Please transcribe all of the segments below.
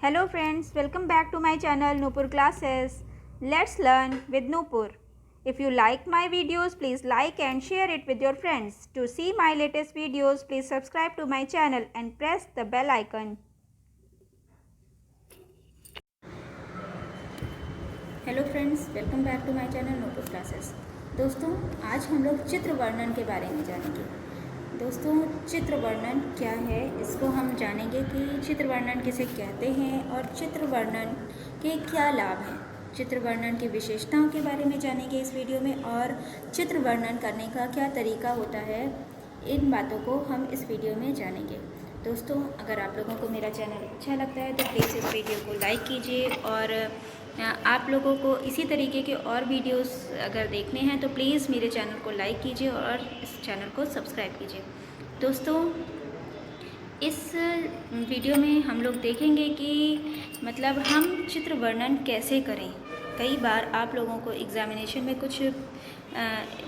Hello friends, welcome back to my channel Nupur Classes. Let's learn with Nupur. If you like my videos, please like and share it with your friends. To see my latest videos, please subscribe to my channel and press the bell icon. Hello friends, welcome back to my channel Nupur classes. दोस्तों, आज हम लोग चित्र वर्णन के बारे में जानेंगे। दोस्तों, चित्र वर्णन क्या है, इसको हम जानेंगे कि चित्र वर्णन किसे कहते हैं और चित्र वर्णन के क्या लाभ हैं। चित्र वर्णन की विशेषताओं के बारे में जानेंगे इस वीडियो में, और चित्र वर्णन करने का क्या तरीका होता है, इन बातों को हम इस वीडियो में जानेंगे। दोस्तों, अगर आप लोगों को मेरा चैनल अच्छा लगता है तो प्लीज़ इस वीडियो को लाइक कीजिए, और आप लोगों को इसी तरीके के और वीडियोस अगर देखने हैं तो प्लीज़ मेरे चैनल को लाइक कीजिए और इस चैनल को सब्सक्राइब कीजिए। दोस्तों, इस वीडियो में हम लोग देखेंगे कि मतलब हम चित्र वर्णन कैसे करें। कई बार आप लोगों को एग्ज़ामिनेशन में कुछ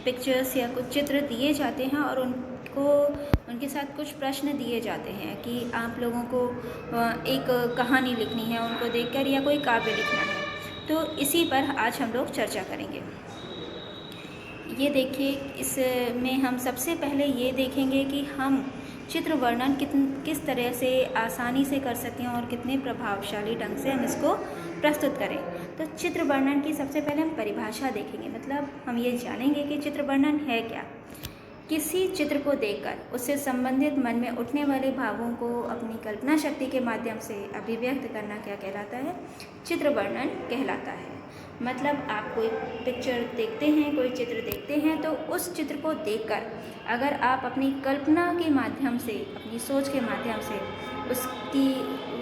पिक्चर्स या कुछ चित्र दिए जाते हैं और उनके साथ कुछ प्रश्न दिए जाते हैं कि आप लोगों को एक कहानी लिखनी है उनको देखकर, या कोई काव्य लिखना है। तो इसी पर आज हम लोग चर्चा करेंगे। ये देखिए, इसमें हम सबसे पहले ये देखेंगे कि हम चित्र वर्णन किस तरह से आसानी से कर सकते हैं और कितने प्रभावशाली ढंग से हम इसको प्रस्तुत करें। तो चित्र वर्णन की सबसे पहले हम परिभाषा देखेंगे, मतलब हम ये जानेंगे कि चित्र वर्णन है क्या। किसी चित्र को देखकर उससे संबंधित मन में उठने वाले भावों को अपनी कल्पना शक्ति के माध्यम से अभिव्यक्त करना क्या कहलाता है? चित्र वर्णन कहलाता है। मतलब आप कोई पिक्चर देखते हैं, कोई चित्र देखते हैं, तो उस चित्र को देखकर अगर आप अपनी कल्पना के माध्यम से, अपनी सोच के माध्यम से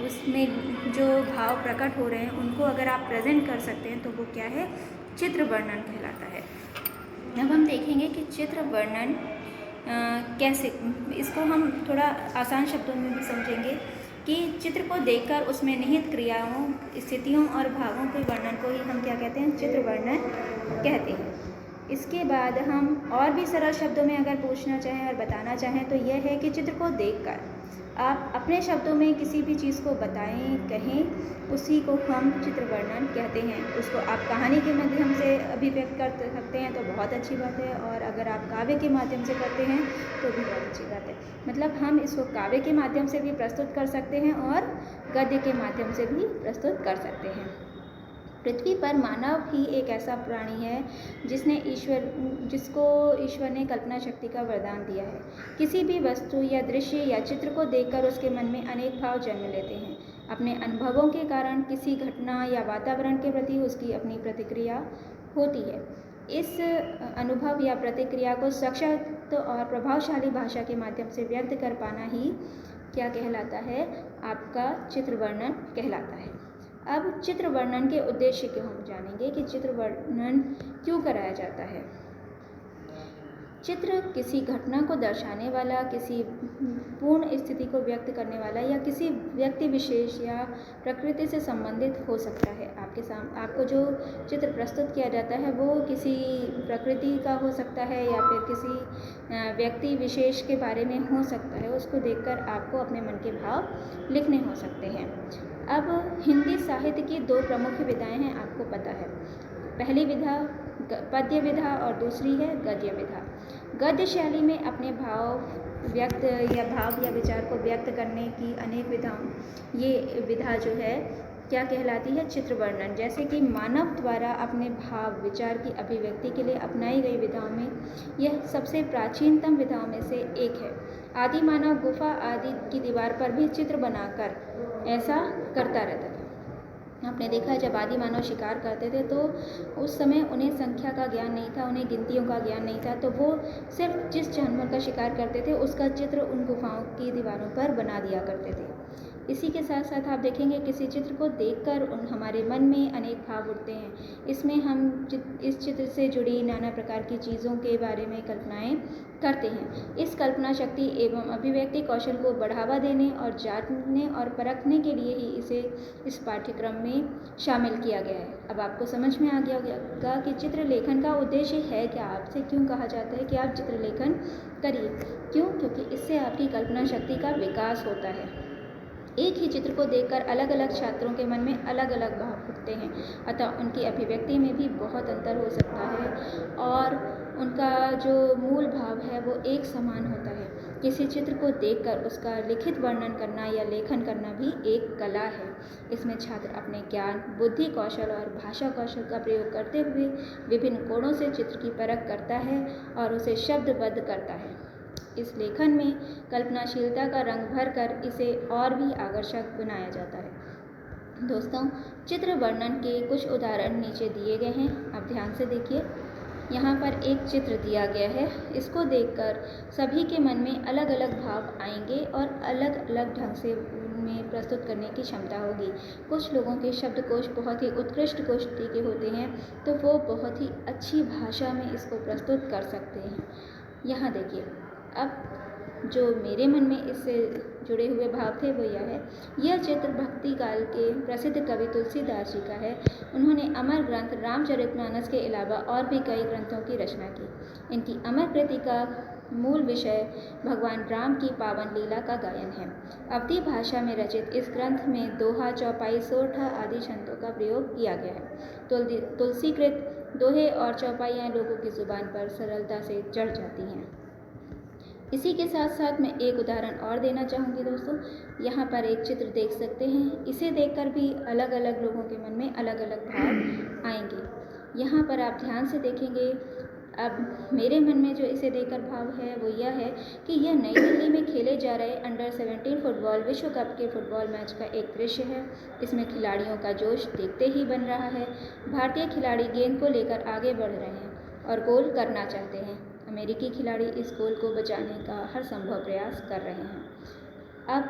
उसमें जो भाव प्रकट हो रहे हैं उनको अगर आप प्रेजेंट कर सकते हैं तो वो क्या है? चित्र वर्णन कहलाता है। अब हम देखेंगे कि चित्र वर्णन कैसे, इसको हम थोड़ा आसान शब्दों में भी समझेंगे कि चित्र को देखकर उसमें निहित क्रियाओं, स्थितियों और भावों के वर्णन को ही हम क्या कहते हैं? चित्र वर्णन कहते हैं। इसके बाद हम और भी सरल शब्दों में अगर पूछना चाहें और बताना चाहें तो यह है कि चित्र को देखकर आप अपने शब्दों में किसी भी चीज़ को बताएं, कहें, उसी को हम चित्र वर्णन कहते हैं। उसको आप कहानी के माध्यम से अभिव्यक्त कर सकते हैं तो बहुत अच्छी बात है, और अगर आप काव्य के माध्यम से करते हैं तो भी बहुत अच्छी बात है। मतलब हम इसको काव्य के माध्यम से भी प्रस्तुत कर सकते हैं और गद्य के माध्यम से भी प्रस्तुत कर सकते हैं। पृथ्वी पर मानव ही एक ऐसा प्राणी है जिसको ईश्वर ने कल्पना शक्ति का वरदान दिया है। किसी भी वस्तु या दृश्य या चित्र को देखकर उसके मन में अनेक भाव जन्म लेते हैं। अपने अनुभवों के कारण किसी घटना या वातावरण के प्रति उसकी अपनी प्रतिक्रिया होती है। इस अनुभव या प्रतिक्रिया को सशक्त और प्रभावशाली भाषा के माध्यम से व्यक्त कर पाना ही क्या कहलाता है? आपका चित्र वर्णन कहलाता है। अब चित्र वर्णन के उद्देश्य को हम जानेंगे कि चित्र वर्णन क्यों कराया जाता है। चित्र किसी घटना को दर्शाने वाला, किसी पूर्ण स्थिति को व्यक्त करने वाला, या किसी व्यक्ति विशेष या प्रकृति से संबंधित हो सकता है। आपको जो चित्र प्रस्तुत किया जाता है वो किसी प्रकृति का हो सकता है या फिर किसी व्यक्ति विशेष के बारे में हो सकता है। उसको देखकर आपको अपने मन के भाव लिखने हो सकते हैं। अब हिंदी साहित्य की दो प्रमुख विधाएं हैं, आपको पता है। पहली विधा पद्य विधा और दूसरी है गद्य विधा। गद्य शैली में अपने भाव या विचार को व्यक्त करने की अनेक विधाओं, ये विधा जो है क्या कहलाती है? चित्र वर्णन। जैसे कि मानव द्वारा अपने भाव विचार की अभिव्यक्ति के लिए अपनाई गई विधाओं में यह सबसे प्राचीनतम विधाओं में से एक है। आदि मानव गुफा आदि की दीवार पर भी चित्र बनाकर ऐसा करता रहता था। आपने देखा है, जब आदि मानव शिकार करते थे तो उस समय उन्हें संख्या का ज्ञान नहीं था, उन्हें गिनतियों का ज्ञान नहीं था, तो वो सिर्फ जिस जानवर का शिकार करते थे उसका चित्र उन गुफाओं की दीवारों पर बना दिया करते थे। इसी के साथ साथ आप देखेंगे किसी चित्र को देखकर हमारे मन में अनेक भाव उठते हैं। इसमें हम इस चित्र से जुड़ी नाना प्रकार की चीज़ों के बारे में कल्पनाएं करते हैं। इस कल्पना शक्ति एवं अभिव्यक्ति कौशल को बढ़ावा देने और जानने और परखने के लिए ही इसे इस पाठ्यक्रम में शामिल किया गया है। अब आपको समझ में आ गया होगा कि चित्र लेखन का उद्देश्य है क्या। आपसे क्यों कहा जाता है कि आप चित्र लेखन करिए? क्यों? क्योंकि इससे आपकी कल्पना शक्ति का विकास होता है। एक ही चित्र को देखकर अलग अलग छात्रों के मन में अलग अलग भाव उठते हैं, अतः उनकी अभिव्यक्ति में भी बहुत अंतर हो सकता है और उनका जो मूल भाव है वो एक समान होता है। किसी चित्र को देखकर उसका लिखित वर्णन करना या लेखन करना भी एक कला है। इसमें छात्र अपने ज्ञान, बुद्धि कौशल और भाषा कौशल का प्रयोग करते हुए विभिन्न कोणों से चित्र की परख करता है और उसे शब्दबद्ध करता है। इस लेखन में कल्पनाशीलता का रंग भरकर इसे और भी आकर्षक बनाया जाता है। दोस्तों, चित्र वर्णन के कुछ उदाहरण नीचे दिए गए हैं, आप ध्यान से देखिए। यहाँ पर एक चित्र दिया गया है, इसको देखकर सभी के मन में अलग अलग भाव आएंगे और अलग अलग ढंग से उनमें प्रस्तुत करने की क्षमता होगी। कुछ लोगों के शब्दकोश बहुत ही उत्कृष्ट कोटि के होते हैं, तो वो बहुत ही अच्छी भाषा में इसको प्रस्तुत कर सकते हैं। यहाँ देखिए, अब जो मेरे मन में इससे जुड़े हुए भाव थे वो यह है, यह चित्र भक्ति काल के प्रसिद्ध कवि तुलसीदास जी का है। उन्होंने अमर ग्रंथ रामचरितमानस के अलावा और भी कई ग्रंथों की रचना की। इनकी अमर कृति का मूल विषय भगवान राम की पावन लीला का गायन है। अवधी भाषा में रचित इस ग्रंथ में दोहा, चौपाई, सोरठा आदि छंदों का प्रयोग किया गया है। तुलसीकृत दोहे और चौपाइयाँ लोगों की जुबान पर सरलता से चढ़ जाती हैं। इसी के साथ साथ मैं एक उदाहरण और देना चाहूँगी दोस्तों। यहाँ पर एक चित्र देख सकते हैं, इसे देखकर भी अलग अलग लोगों के मन में अलग अलग भाव आएंगे। यहाँ पर आप ध्यान से देखेंगे, अब मेरे मन में जो इसे देखकर भाव है वो यह है कि यह नई दिल्ली में खेले जा रहे अंडर 17 फुटबॉल विश्व कप के फुटबॉल मैच का एक दृश्य है। इसमें खिलाड़ियों का जोश देखते ही बन रहा है। भारतीय खिलाड़ी गेंद को लेकर आगे बढ़ रहे हैं और गोल करना चाहते हैं। अमेरिकी खिलाड़ी इस गोल को बचाने का हर संभव प्रयास कर रहे हैं। अब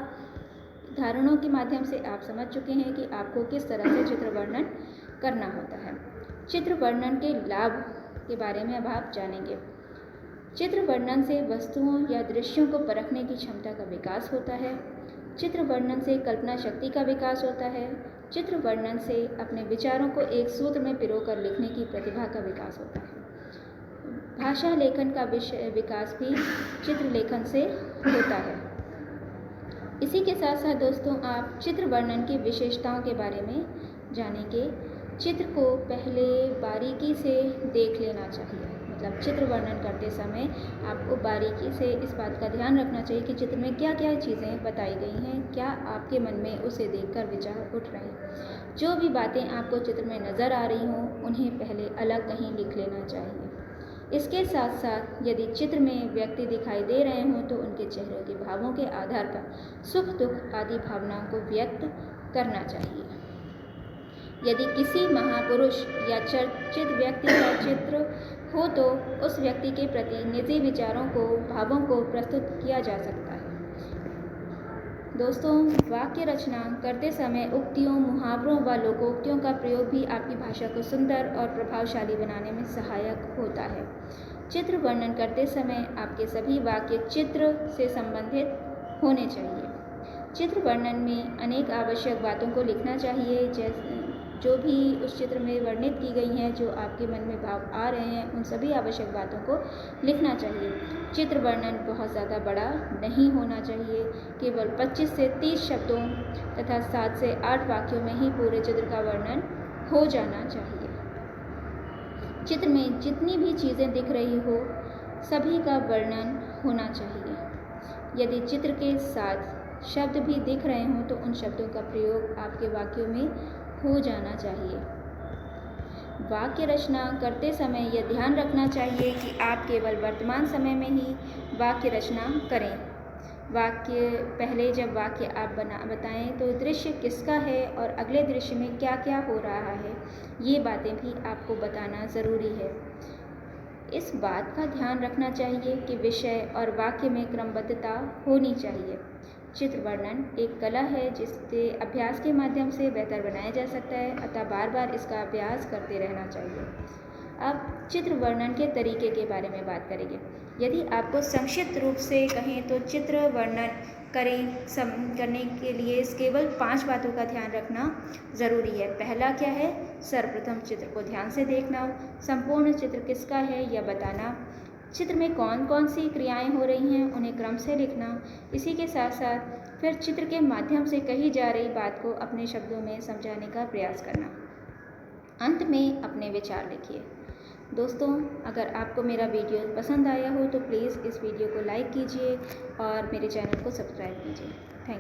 उदाहरणों के माध्यम से आप समझ चुके हैं कि आपको किस तरह से चित्र वर्णन करना होता है। चित्र वर्णन के लाभ के बारे में अब आप जानेंगे। चित्र वर्णन से वस्तुओं या दृश्यों को परखने की क्षमता का विकास होता है। चित्र वर्णन से कल्पना शक्ति का विकास होता है। चित्र वर्णन से अपने विचारों को एक सूत्र में पिरोकर लिखने की प्रतिभा का विकास होता है। भाषा लेखन का विकास भी चित्र लेखन से होता है। इसी के साथ साथ दोस्तों, आप चित्र वर्णन की विशेषताओं के बारे में जानेंगे। चित्र को पहले बारीकी से देख लेना चाहिए। मतलब चित्र वर्णन करते समय आपको बारीकी से इस बात का ध्यान रखना चाहिए कि चित्र में क्या क्या चीज़ें बताई गई हैं, क्या आपके मन में उसे देखकर विचार उठ रहे हैं। जो भी बातें आपको चित्र में नज़र आ रही हों, उन्हें पहले अलग कहीं लिख लेना चाहिए। इसके साथ साथ यदि चित्र में व्यक्ति दिखाई दे रहे हों तो उनके चेहरे के भावों के आधार पर सुख दुख आदि भावनाओं को व्यक्त करना चाहिए। यदि किसी महापुरुष या चर्चित व्यक्ति का चित्र हो तो उस व्यक्ति के प्रति निजी विचारों को, भावों को प्रस्तुत किया जा सकता है। दोस्तों, वाक्य रचना करते समय उक्तियों, मुहावरों व लोकोक्तियों का प्रयोग भी आपकी भाषा को सुंदर और प्रभावशाली बनाने में सहायक होता है। चित्र वर्णन करते समय आपके सभी वाक्य चित्र से संबंधित होने चाहिए। चित्र वर्णन में अनेक आवश्यक बातों को लिखना चाहिए, जैसे जो भी उस चित्र में वर्णित की गई हैं, जो आपके मन में भाव आ रहे हैं, उन सभी आवश्यक बातों को लिखना चाहिए। चित्र वर्णन बहुत ज़्यादा बड़ा नहीं होना चाहिए, केवल 25 से 30 शब्दों तथा 7 से 8 वाक्यों में ही पूरे चित्र का वर्णन हो जाना चाहिए। चित्र में जितनी भी चीज़ें दिख रही हो, सभी का वर्णन होना चाहिए। यदि चित्र के साथ शब्द भी दिख रहे हों तो उन शब्दों का प्रयोग आपके वाक्यों में हो जाना चाहिए। वाक्य रचना करते समय यह ध्यान रखना चाहिए कि आप केवल वर्तमान समय में ही वाक्य रचना करें। जब वाक्य आप बताएं तो दृश्य किसका है और अगले दृश्य में क्या क्या हो रहा है, ये बातें भी आपको बताना ज़रूरी है। इस बात का ध्यान रखना चाहिए कि विषय और वाक्य में क्रमबद्धता होनी चाहिए। चित्र वर्णन एक कला है जिसके अभ्यास के माध्यम से बेहतर बनाया जा सकता है, अतः बार बार इसका अभ्यास करते रहना चाहिए। अब चित्र वर्णन के तरीके के बारे में बात करेंगे। यदि आपको संक्षिप्त रूप से कहें तो चित्र वर्णन करने के लिए केवल 5 बातों का ध्यान रखना ज़रूरी है। पहला क्या है? सर्वप्रथम चित्र को ध्यान से देखना, संपूर्ण चित्र किसका है यह बताना, चित्र में कौन कौन सी क्रियाएं हो रही हैं उन्हें क्रम से लिखना, इसी के साथ साथ फिर चित्र के माध्यम से कही जा रही बात को अपने शब्दों में समझाने का प्रयास करना। अंत में अपने विचार लिखिए। दोस्तों, अगर आपको मेरा वीडियो पसंद आया हो तो प्लीज़ इस वीडियो को लाइक कीजिए और मेरे चैनल को सब्सक्राइब कीजिए। Thank you.